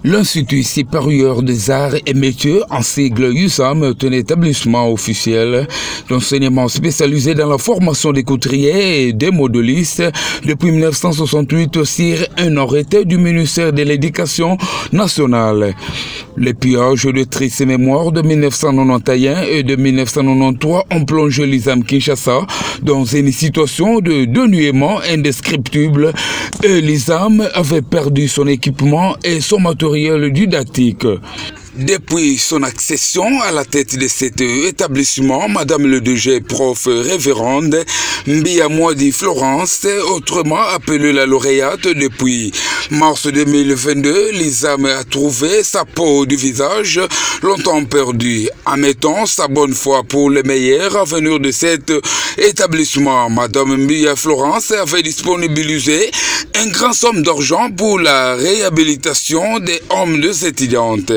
L'Institut supérieur des arts et métiers, en sigle USAM, est un établissement officiel d'enseignement spécialisé dans la formation des couturiers et des modélistes depuis 1968 sur un arrêté du ministère de l'Éducation nationale. Les pillages de tristes mémoires de 1991 et de 1993 ont plongé l'ISAM Kinshasa dans une situation de dénuement indescriptible et l'ISAM avait perdu son équipement et son matériel didactique. Depuis son accession à la tête de cet établissement, Madame le DG prof révérende Mbiamwadi Florence, autrement appelée la lauréate depuis mars 2022, l'ISAM a trouvé sa peau du visage longtemps perdue. En mettant sa bonne foi pour le meilleur avenir de cet établissement, Madame Mbia Florence avait disponibilisé une grande somme d'argent pour la réhabilitation des hommes de étudiantes.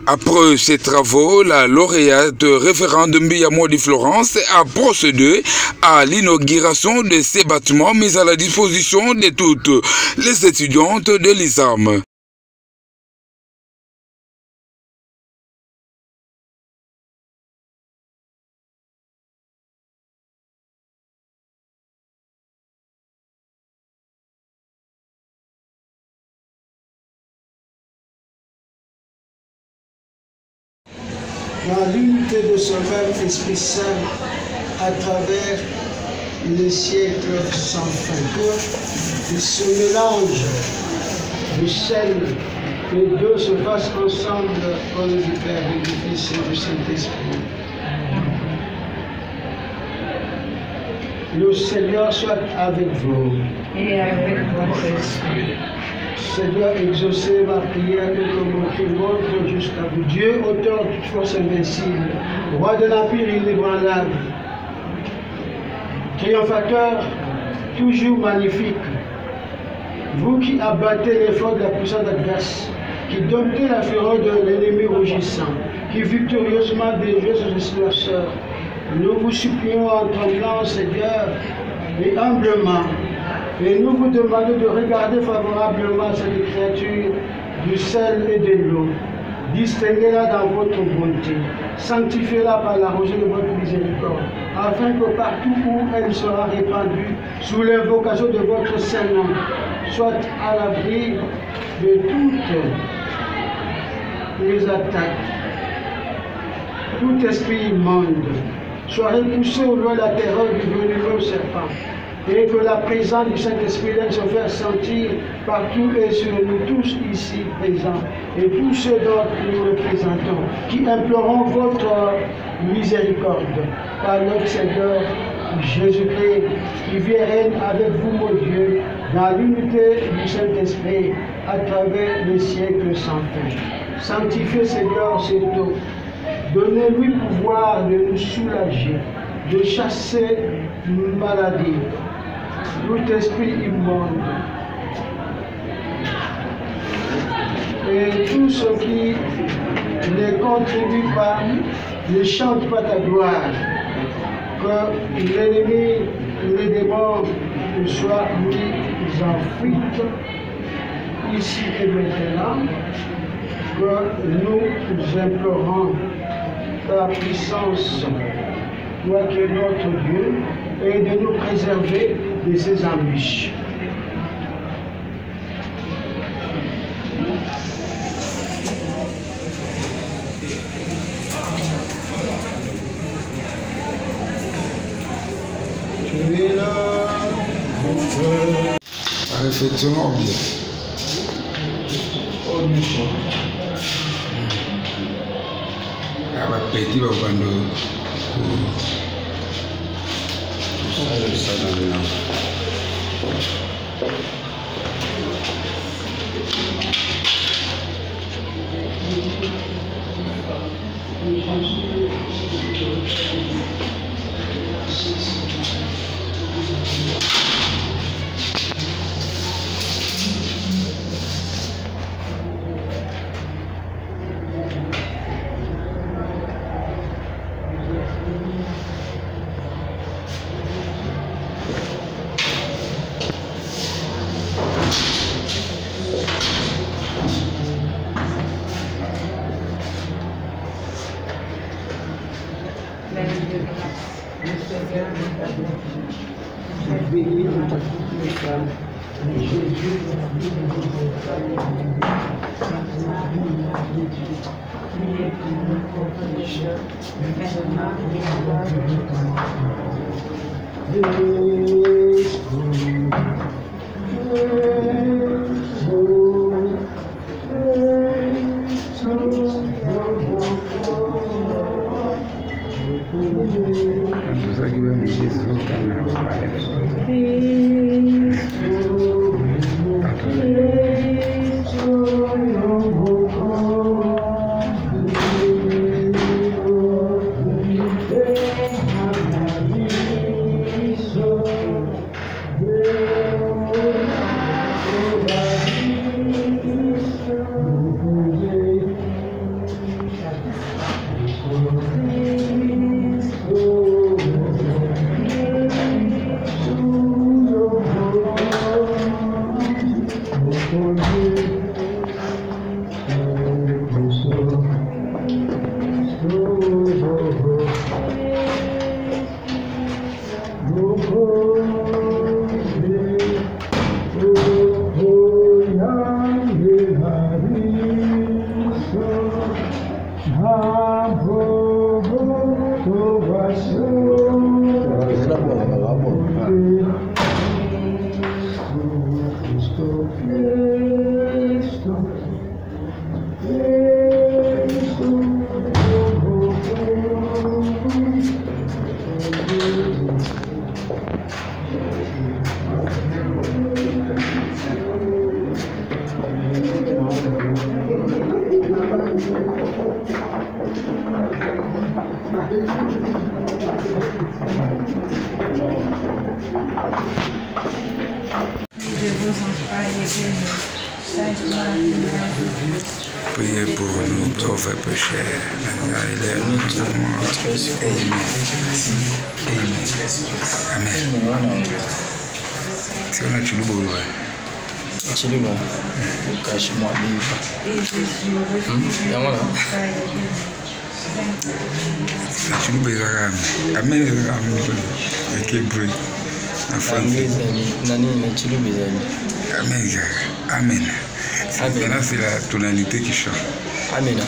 Après ces travaux, la lauréate référende Mbiamwadi Florence a procédé à l'inauguration de ces bâtiments mis à la disposition de toutes les étudiantes de l'ISAM. Dans l'unité de son même Esprit Saint, à travers les siècles sans fin. Que ce mélange du sel et d'eau se fasse ensemble au nom du Père et du Fils et du Saint-Esprit. Le Seigneur soit avec vous. Et avec votre esprit. Seigneur, exaucez ma prière que mon cri monte jusqu'à vous. Dieu, auteur de toute force invincible, roi de l'empire inébranlable, triomphateur, toujours magnifique, vous qui abattez l'effort de la puissance adverse, qui domptez la fureur de l'ennemi rougissant, qui victorieusement déjouez ses exploiteurs, nous vous supplions en tremblant, Seigneur, et humblement, et nous vous demandons de regarder favorablement cette créature du sel et de l'eau. Distinguez-la dans votre bonté. Sanctifiez-la par la rosée de votre miséricorde, afin que partout où elle sera répandue, sous l'invocation de votre Saint-Nom, soit à l'abri de toutes les attaques. Tout esprit immonde soit repoussé au loin de la terreur du venimeux serpent, et que la présence du Saint-Esprit vienne se faire sentir partout et sur nous tous ici présents, et tous ceux dont nous représentons, qui implorons votre miséricorde par notre Seigneur Jésus-Christ, qui vit et règne avec vous, mon Dieu, dans l'unité du Saint-Esprit, à travers les siècles sans fin. Sanctifiez, Seigneur, cette eau. Donnez-lui pouvoir de nous soulager, de chasser une maladie, tout esprit immonde, et tout ce qui ne contribue pas, ne chante pas ta gloire, que l'ennemi, les démons soient mis en fuite, ici et maintenant, que nous implorons ta puissance, toi qui es notre Dieu, et de nous préserver de ces embûches. Tu es là, mon frère. Effectivement, bien. Oh, Michel. Petit cuando bénie entre toutes les femmes, et Jésus, le fruit de vos entrailles, est béni. Sainte Marie, Mère de Dieu, priez pour nous pauvres pécheurs, maintenant et à l'heure de notre mort. Priez pour nous pauvres pécheurs, maintenant et l'heure de notre mort. Amen. Amen. C'est un chulubo, ouais. Chulubo. Cache-moi, vive. La chulubo est rare. Amen. Avec les bruits. Amen. Amen. Maintenant, c'est la tonalité qui change. Amen.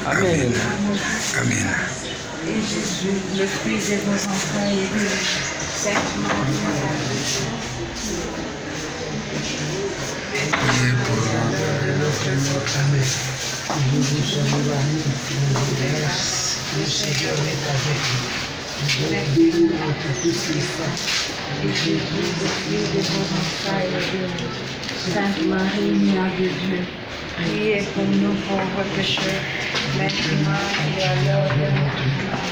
Amen. Amen. Et Jésus, le fruit de vos entrailles, est béni. Sainte Marie, Mère de Dieu. Priez pour nous. Amen. Jésus, Sauveur, le Seigneur est avec nous. Vous êtes bénie entre toutes les femmes. Et Jésus, le fruit de vos entrailles, est béni. Sainte Marie, Mère de Dieu, priez pour nous pauvres pécheurs, maintenant et à l'heure de notre mort.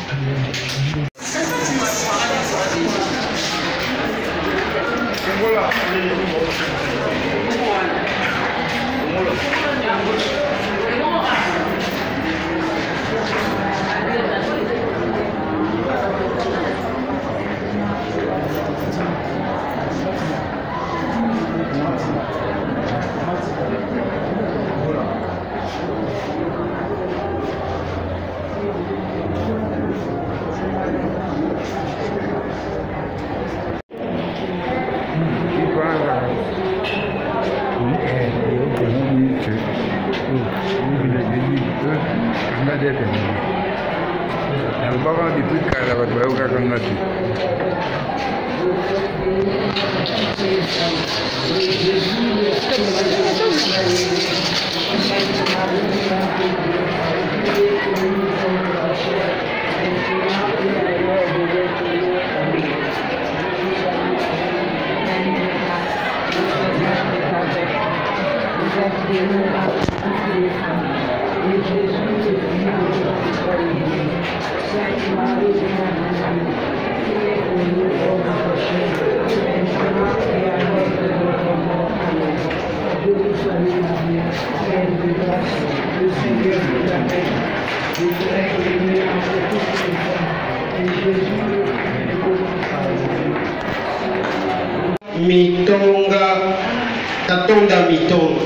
Mitonga, Tatonda Mitonga,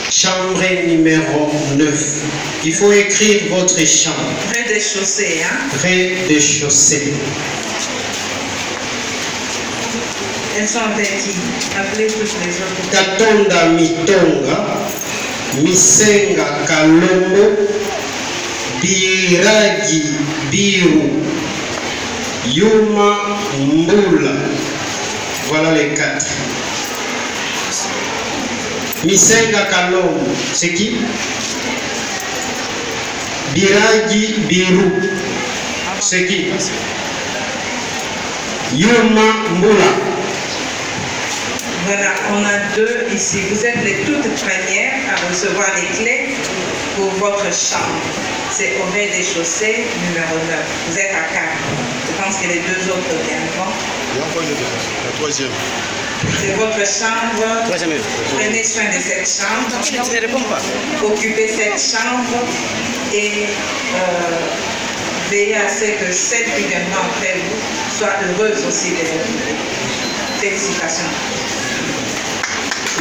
chambre numéro 9. Il faut écrire votre chambre. Rez-de-chaussée, hein? Rez-de-chaussée. Elles sont vêtues. Appelez toutes les autres. Katonda mitonga, misenga kalombo, biragi biru, yuma mbula. Voilà les 4. Misenga kalombo, c'est qui? Biragi biru, c'est qui? Yuma mbula. Voilà, on a 2 ici. Vous êtes les toutes premières à recevoir les clés pour votre chambre. C'est au rez-de-chaussée, numéro 9. Vous êtes à 4. Je pense que les 2 autres viendront. Il y a encore la 3e. C'est votre chambre. Prenez soin de cette chambre. Occupez cette chambre et veillez à ce que celles qui viendront après vous soient heureuses aussi de l'occuper. Félicitations.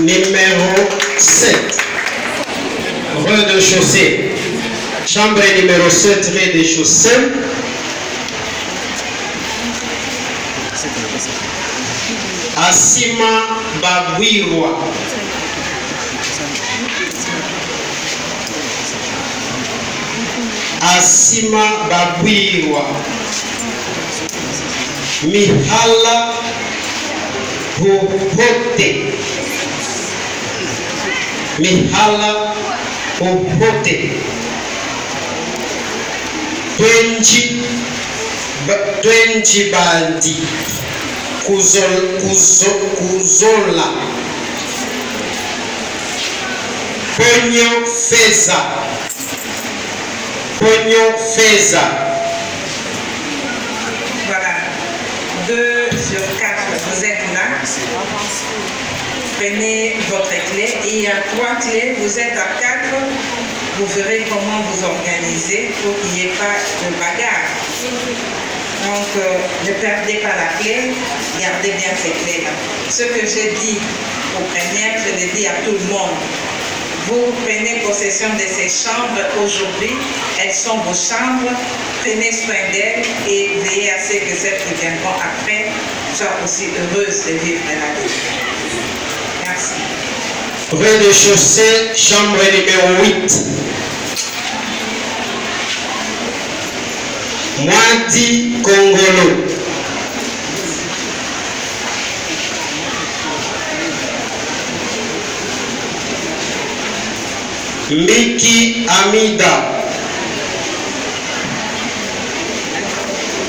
Numéro 7. Rez-de-chaussée. Chambre numéro 7, rez-de-chaussée. Asima Babwirwa. Asima Babwirwa. Mihala Popote. Mihala Popote. Twenji Bandi. Kuzola. Ponyo Feza. Voilà. 2 sur 4, vous êtes là. Prenez votre clé. Et il y a 3 clés. Vous êtes à 4. Vous verrez comment vous organiser pour qu'il n'y ait pas de bagarre. Donc, ne perdez pas la clé, gardez bien ces clés-là. Ce que j'ai dit aux premières, je l'ai dit à tout le monde. Vous prenez possession de ces chambres aujourd'hui, elles sont vos chambres, prenez soin d'elles et veillez à ce que celles qui viendront après soient aussi heureuses de vivre la vie. Merci. Rez-de-chaussée, chambre numéro 8. Mwadi Kongolo. Miki Amida.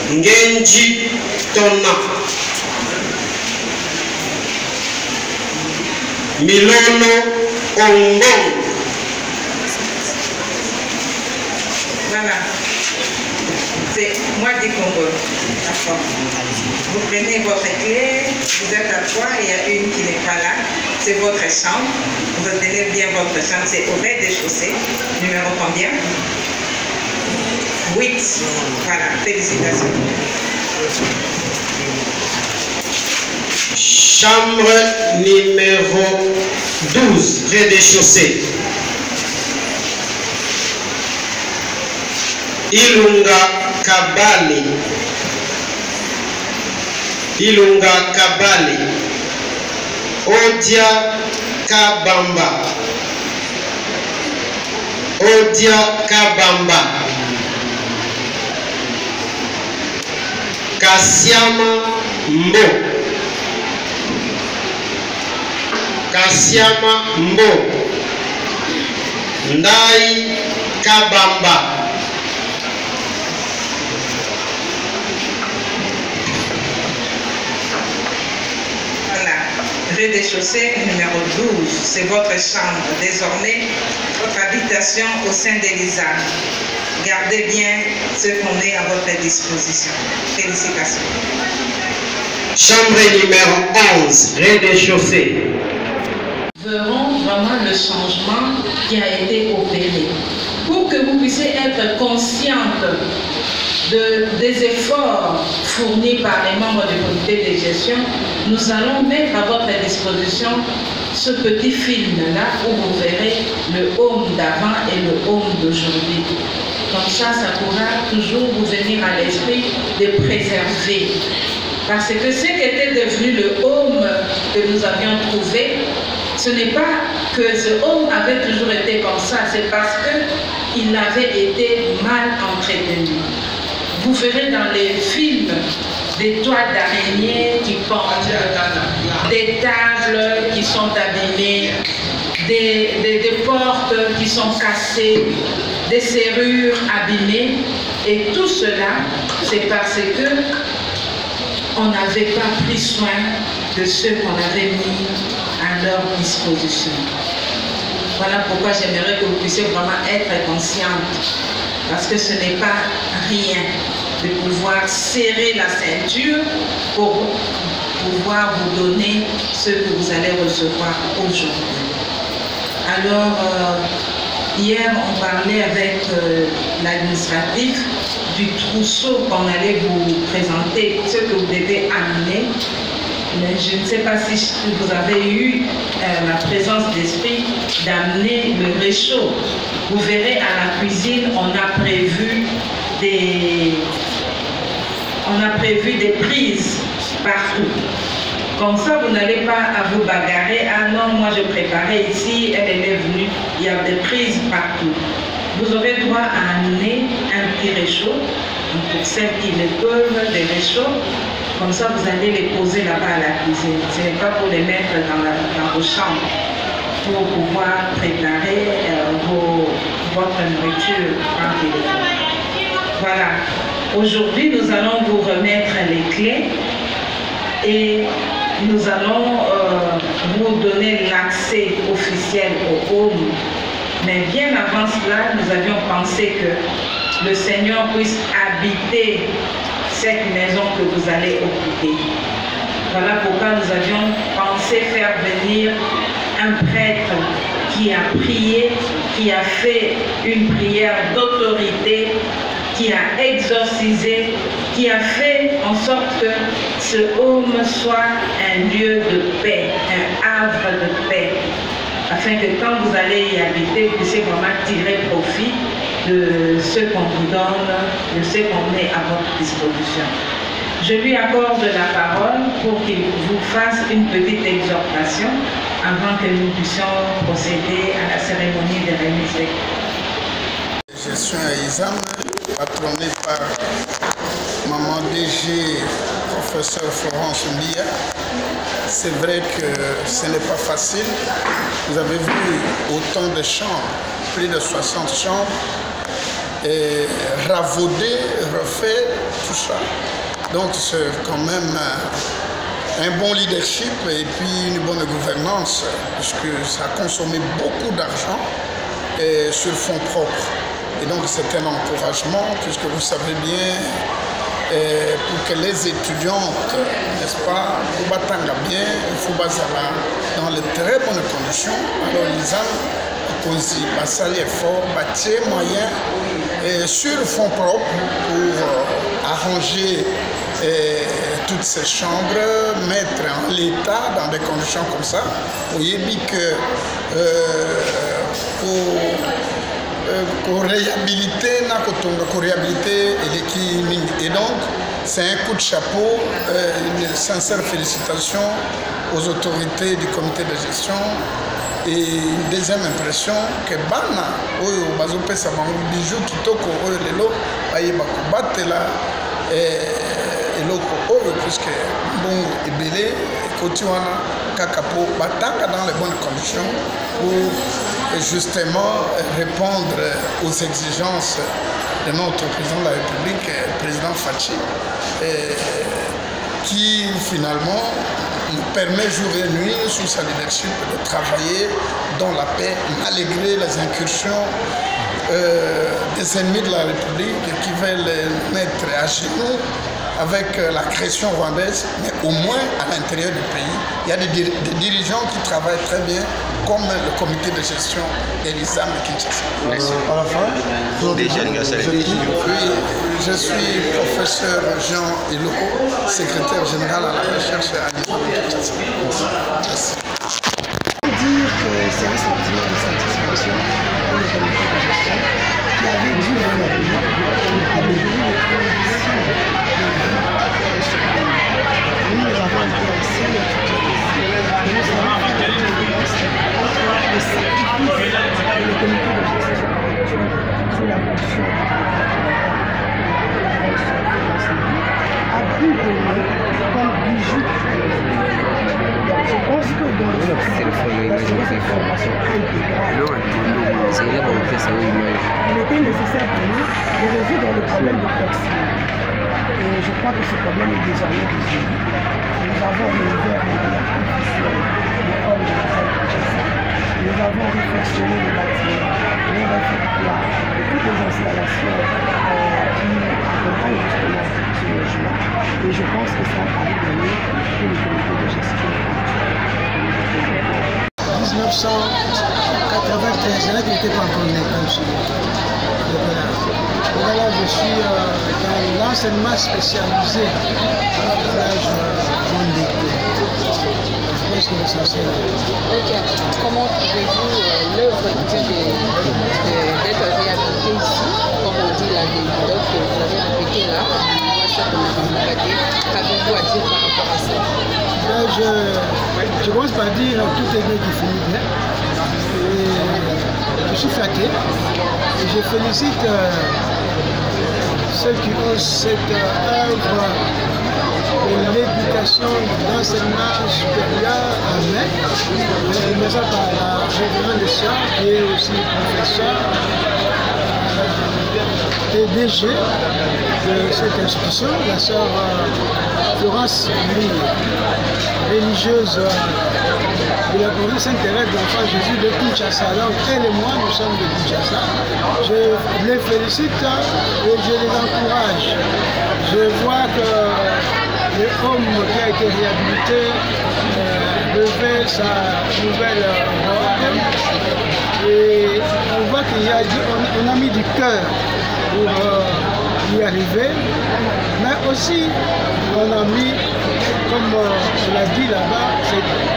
Ngenji Tona. Milono Ongong. Voilà. C'est moi du Congo. D'accord. Vous prenez votre clé, vous êtes à 3, il y a une qui n'est pas là. C'est votre chambre. Vous tenez bien votre chambre. C'est au rez-de-chaussée. Numéro combien? 8. Voilà. Félicitations. Chambre numéro 12, rez-de-chaussée. Ilunga Kabali. Ilunga Kabali. Odia Kabamba. Odia Kabamba. Kasiama Mbo. Kasiama Mbo. Ndai Kabamba. Rez-de-chaussée numéro 12, c'est votre chambre. Désormais, votre habitation au sein d'Elisa. Gardez bien ce qu'on est à votre disposition. Félicitations. Chambre numéro 11, rez-de-chaussée. Nous verrons vraiment le changement qui a été opéré. Pour que vous puissiez être consciente des efforts fournis par les membres du comité de gestion, nous allons mettre à votre disposition ce petit film-là où vous verrez le home d'avant et le home d'aujourd'hui. Comme ça pourra toujours vous venir à l'esprit de préserver. Parce que ce qui était devenu le home que nous avions trouvé, ce n'est pas que ce homme avait toujours été comme ça, c'est parce qu'il avait été mal entretenu. Vous verrez dans les films des toiles d'araignée qui pendent, des tables qui sont abîmées, des portes qui sont cassées, des serrures abîmées. Et tout cela, c'est parce que on n'avait pas pris soin de ceux qu'on avait mis à leur disposition. Voilà pourquoi j'aimerais que vous puissiez vraiment être consciente, parce que ce n'est pas rien de pouvoir serrer la ceinture pour pouvoir vous donner ce que vous allez recevoir aujourd'hui. Alors, hier, on parlait avec l'administratif du trousseau qu'on allait vous présenter, ce que vous devez amener. Mais je ne sais pas si vous avez eu la présence d'esprit d'amener le réchaud. Vous verrez à la cuisine, on a prévu des prises partout. Comme ça, vous n'allez pas à vous bagarrer. Ah non, moi je préparais ici, elle est venue. Il y a des prises partout. Vous aurez droit à amener un petit réchaud. Donc pour celles qui le peuvent, des réchauds. Comme ça, vous allez les poser là-bas à la cuisine. Ce n'est pas pour les mettre dans vos chambres, pour pouvoir préparer votre nourriture tranquillement. Voilà. Aujourd'hui, nous allons vous remettre les clés et nous allons vous donner l'accès officiel au home. Mais bien avant cela, nous avions pensé que le Seigneur puisse habiter cette maison que vous allez occuper. Voilà pourquoi nous avions pensé faire venir un prêtre qui a prié, qui a fait une prière d'autorité, qui a exorcisé, qui a fait en sorte que ce home soit un lieu de paix, un havre de paix, afin que quand vous allez y habiter, vous puissiez vraiment tirer profit de ce qu'on vous donne, de ce qu'on met à votre disposition. Je lui accorde la parole pour qu'il vous fasse une petite exhortation avant que nous puissions procéder à la cérémonie de remise des clés. Je suis à Isam, patronné par maman DG, professeur Florence Mbia. C'est vrai que ce n'est pas facile. Vous avez vu autant de chambres, plus de 60 chambres, et ravauder, refaire, tout ça. Donc c'est quand même un bon leadership et puis une bonne gouvernance, puisque ça a consommé beaucoup d'argent sur fonds propres. Et donc c'est un encouragement, puisque vous savez bien, pour que les étudiantes, n'est-ce pas, vous battanga bien, il faut baser dans les très bonnes conditions. Alors ils ont posé un effort, bâtir moyen sur fonds propres pour arranger toutes ces chambres, mettre en l'état dans des conditions comme ça. Vous voyez que pour réhabiliter et donc c'est un coup de chapeau, une sincère félicitation aux autorités du comité de gestion. Et une deuxième impression que bana oyo bazopesa bango bijou kitoko oyo lelo bayeba kobatela eloko oyo puisque mbongo ebele ekoti wana kaka po batanga dans les bonnes conditions pour justement répondre aux exigences de notre président de la République, le président Fachi, qui finalement nous permet jour et nuit, sous sa leadership, de travailler dans la paix, malgré les incursions des ennemis de la République qui veulent mettre à genoux avec la création rwandaise, mais au moins à l'intérieur du pays. Il y a des dirigeants qui travaillent très bien, comme le comité de gestion de l'ISAM de Kinshasa. À la fin, je suis professeur Jean Iloko, secrétaire général à la recherche à l'ISAM de Kinshasa. Merci. Dire que c'est un sentiment de satisfaction pour le comité de gestion qui avait dû réellement améliorer les conditions de vie de ce pays. Nous avons été assez étudiés formation intégrale. Il était nécessaire pour nous de résoudre le problème de proximité. Et je crois que ce problème est désormais résolu. Nous avons ouvert de manière officielle l'école de la salle de Kinshasa. Nous avons réfectionné les bâtiments, les réfectoires et toutes les installations qui accompagnent justement ce logement. Et je pense que ça a permis de gagner pour le comité de gestion. 1993, je n'étais pas encore né comme je suis. Là, je suis dans l'enseignement spécialisé à la plage Mondéco. Je pense que c'est ça. Comment trouvez-vous l'œuvre d'être réhabilitée ici, comme on dit là, des blocs que vous avez répété là, qu'avez-vous à dire par rapport à ça? Je commence par dire tout est bien qui finit bien. Et je suis flatté et je félicite ceux qui ont cette œuvre de l'éducation, de l'enseignement supérieur à main, commençant par la révérende sœur qui est aussi professeur et DG de cette institution, la sœur Florence Lee, religieuse de la province Sainte-Thérèse d'Enfant Jésus de Kinshasa. Donc elle et moi, nous sommes de Kinshasa. Je les félicite et je les encourage. Je vois que l'homme qui a été réhabilité devait sa nouvelle robe et on voit qu'il y a on a mis du cœur pour y arriver, mais aussi on a mis, comme je l'ai dit là-bas,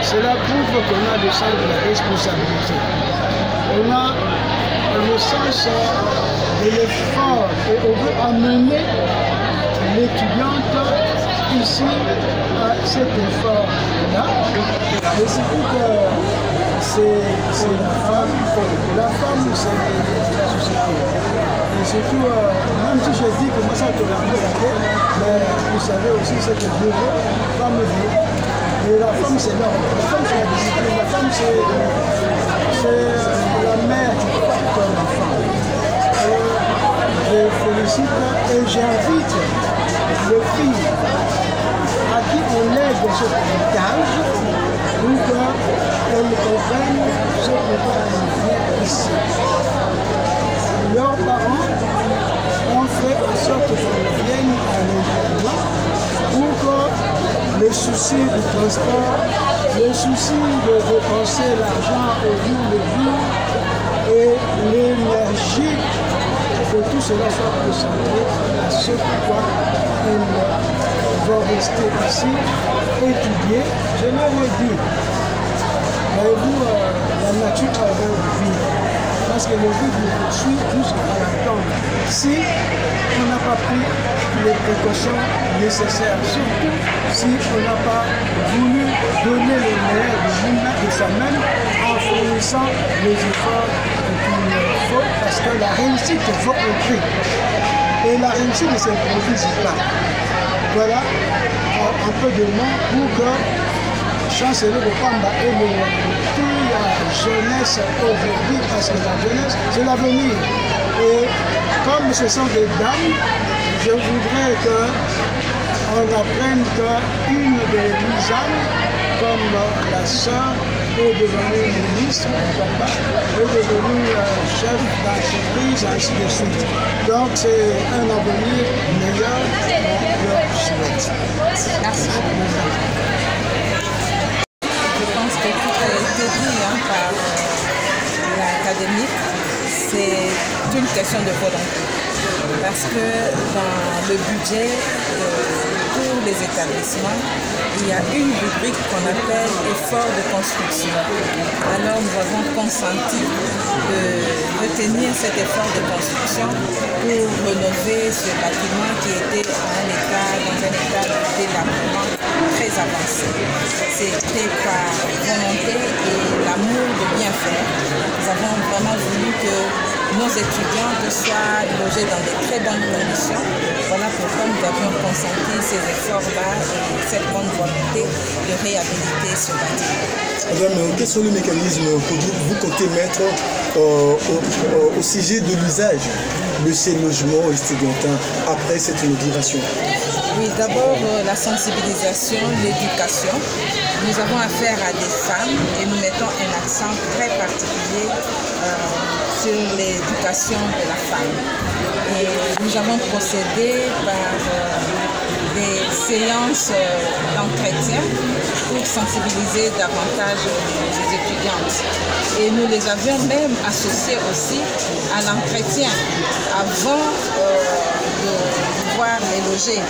cela prouve qu'on a le sens de la responsabilité. On a le sens de l'effort et on veut amener l'étudiante ici à cet effort-là. Et c'est pour que c'est la femme c'est la société. Et surtout, même si je dis que moi ça te l'a regardé, mais vous savez aussi ce que Dieu veut, femme veut. Et la femme c'est l'homme, la femme c'est la discipline, la femme c'est la mère qui porte l'enfant. Je félicite et j'invite les filles à qui on lègue ce héritage pour qu'elles comprennent ce qu'on va faire ici. Leurs parents ont fait en sorte qu'on vienne à l'intérieur pour que les soucis du transport, les soucis de dépenser l'argent au jour le jour et l'énergie, que tout cela soit concentré à ce pourquoi elles vont rester ici, étudier. Je leur ai dit, voyez-vous, la nature a une vie. Parce que le but nous poursuit jusqu'à la tombe. Si on n'a pas pris les précautions nécessaires, surtout si on n'a pas voulu donner le meilleur de soi-même en fournissant les efforts qu'il faut, parce que la réussite vaut un prix. Et la réussite ne s'improvise pas. Voilà un peu de mots pour que Chancelier de Pamba et toute la jeunesse aujourd'hui, parce que la jeunesse, c'est l'avenir. Et comme ce sont des dames, je voudrais qu'on apprenne qu'une des Lisanne, comme la sœur, est devenue ministre, papa, est devenue chef d'entreprise, ainsi de suite. Donc c'est un avenir meilleur qu'on leur souhaite. Merci. Je pense que tout a été dit par l'académique, c'est une question de volonté. Parce que dans le budget pour les établissements, il y a une rubrique qu'on appelle effort de construction. Alors nous avons consenti de retenir cet effort de construction pour rénover ce bâtiment qui était dans un état de délabrement très avancé. C'était par volonté et l'amour de bien faire. Nous avons vraiment voulu que nos étudiantes soient logées dans de très bonnes conditions. Voilà pourquoi nous avions consenti ces efforts-là et cette bonne volonté de réhabiliter ce bâtiment. Madame, quels sont les mécanismes que vous comptez mettre au sujet de l'usage de ces logements estudiantins après cette inauguration? Oui, d'abord la sensibilisation, l'éducation. Nous avons affaire à des femmes et nous mettons un accent très particulier sur l'éducation de la femme. Et nous avons procédé par des séances d'entretien pour sensibiliser davantage les étudiantes. Et nous les avions même associées aussi à l'entretien avant de pouvoir les loger.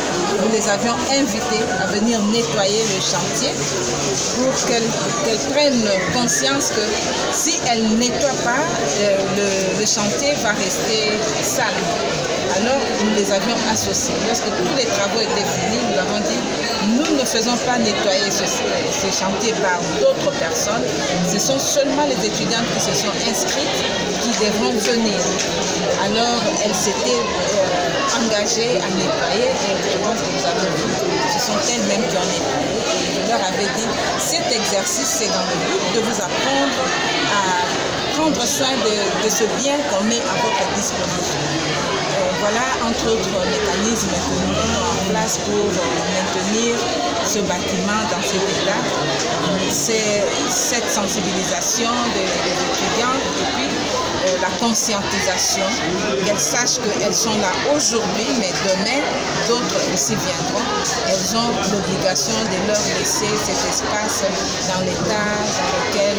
Nous les avions invitées à venir nettoyer le chantier pour qu'elles prennent conscience que si elles ne nettoient pas, le chantier va rester sale. Alors nous les avions associés. Lorsque tous les travaux étaient finis, nous avons dit nous ne faisons pas nettoyer ce chantier par d'autres personnes. Ce sont seulement les étudiantes qui se sont inscrites qui devront venir. Alors elles s'étaient engagées à nettoyer et je pense que nous avons vu, ce sont elles-mêmes qui ont nettoyé. Et je leur avais dit cet exercice c'est dans le but de vous apprendre à prendre soin de ce bien qu'on met à votre disposition. Voilà entre autres mécanismes que nous mettons en place pour maintenir ce bâtiment dans cet état. C'est cette sensibilisation des étudiantes et puis la conscientisation, qu'elles sachent qu'elles sont là aujourd'hui, mais demain, d'autres aussi viendront. Elles ont l'obligation de leur laisser cet espace dans l'état dans lequel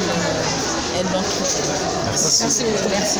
elles l'ont trouvé. Merci beaucoup. Merci.